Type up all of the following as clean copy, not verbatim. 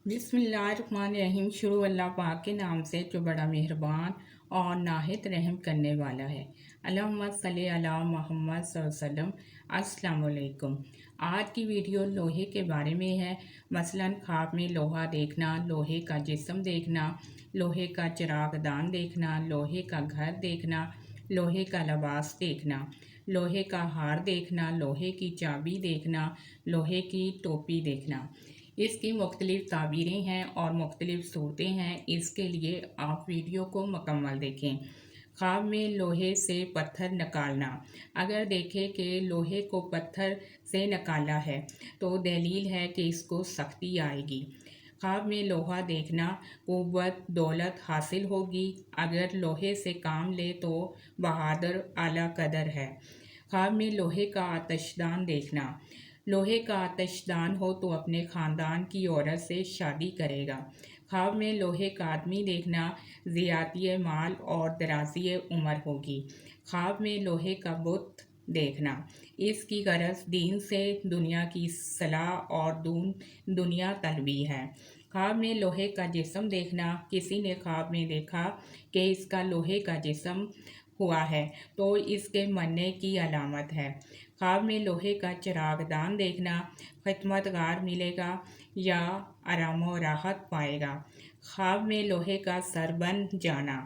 बिस्मिल्लाहिर्रहमानिर्रहीम। शुरू अल्लाह पाक के नाम से जो बड़ा मेहरबान और नाहित रहम करने वाला है। अल्लाहुम्मा सल्ली अला मुहम्मद सल्लल्लाहु अलैहि वसल्लम। अस्सलाम वालेकुम। आज की वीडियो लोहे के बारे में है। मसलन ख्वाब में लोहा देखना, लोहे का जिस्म देखना, लोहे का चिरागदान देखना, लोहे का घर देखना, लोहे का लिबास देखना, लोहे का हार देखना, लोहे की चाबी देखना, लोहे की टोपी देखना। इसकी मुख्तलिफ़ ताबीरें हैं और मुख्तलिफ़ सूरतें हैं। इसके लिए आप वीडियो को मुकम्मल देखें। ख्वाब में लोहे से पत्थर निकालना। अगर देखें कि लोहे को पत्थर से निकाला है तो दलील है कि इसको सख्ती आएगी। ख्वाब में लोहा देखना, क़ुव्वत दौलत हासिल होगी। अगर लोहे से काम ले तो बहादुर आला कदर है। ख्वाब में लोहे का आतिशदान देखना। लोहे का आतिशदान हो तो अपने ख़ानदान की औरत से शादी करेगा। ख्वाब में लोहे का आदमी देखना, ज़ियादती माल और दराज़ी उम्र होगी। ख्वाब में लोहे का बुत देखना, इसकी गरज दीन से दुनिया की सलाह और दुनिया तलबी है। ख्वाब में लोहे का जिस्म देखना, किसी ने ख्वाब में देखा कि इसका लोहे का जिस्म हुआ है तो इसके मरने की अलामत है। ख्वाब में लोहे का चिरागदान देखना, खिदमतगार मिलेगा या आराम और राहत पाएगा। ख्वाब में लोहे का सर बन जाना,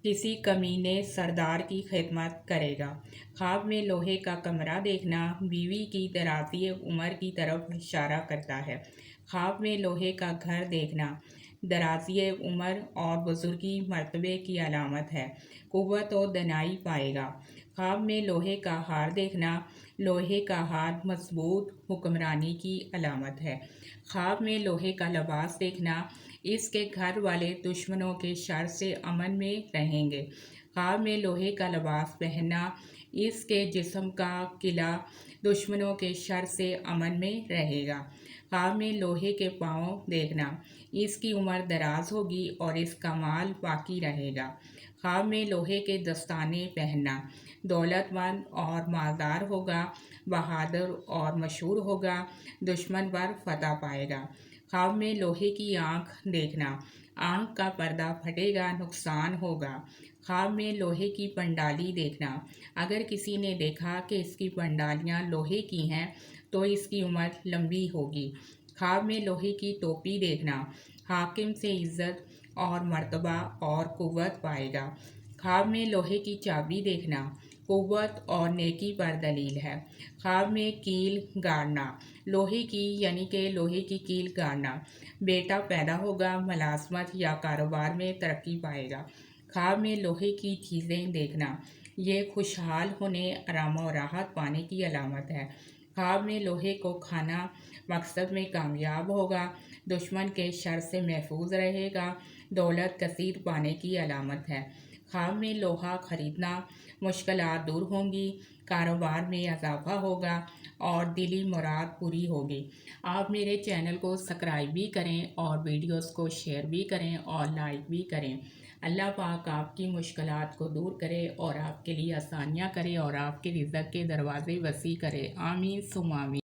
किसी कमीने सरदार की खिदमत करेगा। ख्वाब में लोहे का कमरा देखना, बीवी की दराज़ी उम्र की तरफ इशारा करता है। ख्वाब में लोहे का घर देखना, दराज़ी उम्र और बुजुर्गी मर्तबे की अलामत है। क़ुव्वत और दनाई पाएगा। ख्वाब में लोहे का हार देखना, लोहे का हार मजबूत हुक्मरानी की अलामत है। ख्वाब में लोहे का लिबास देखना, इसके घर वाले दुश्मनों के शर से अमन में रहेंगे। ख्वाब में लोहे का लिबास पहनना, इसके जिस्म का किला दुश्मनों के शर से अमन में रहेगा। ख्वाब में लोहे के पाँव देखना, इसकी उम्र दराज होगी और इसका माल बाकी रहेगा। ख्वाब में लोहे के दस्ताने पहनना, दौलतमंद और मालदार होगा, बहादुर और मशहूर होगा, दुश्मन पर फतह पाएगा। ख्वाब में लोहे की आँख देखना, आँख का पर्दा फटेगा, नुकसान होगा। ख्वाब में लोहे की पंडाली देखना, अगर किसी ने देखा कि इसकी पंडालियाँ लोहे की हैं तो इसकी उम्र लंबी होगी। ख्वाब में लोहे की टोपी देखना, हाकिम से इज़्ज़त और मर्तबा और क़ुव्वत पाएगा। ख्वाब में लोहे की चाबी देखना, क़ुव्वत और नेकी पर दलील है। ख्वाब में कील गाड़ना, लोहे की यानी कि लोहे की कील गाड़ना, बेटा पैदा होगा, मुलाजमत या कारोबार में तरक्की पाएगा। ख्वाब में लोहे की चीज़ें देखना, ये खुशहाल होने, आराम और राहत पाने की अलामत है। ख्वाब में लोहे को खाना मकसद में कामयाब होगा, दुश्मन के शर से महफूज रहेगा, दौलत कसीर पाने की अलामत है। ख्वाब में लोहा खरीदना, मुश्किलात दूर होंगी, कारोबार में इजाफा होगा और दिली मुराद पूरी होगी। आप मेरे चैनल को सब्सक्राइब भी करें और वीडियोस को शेयर भी करें और लाइक भी करें। अल्लाह पाक आपकी मुश्किलात को दूर करे और आपके लिए आसानियाँ करे और आपके रिज़्क़ के दरवाज़े वसी करे। आमीन सुम्मा आमीन।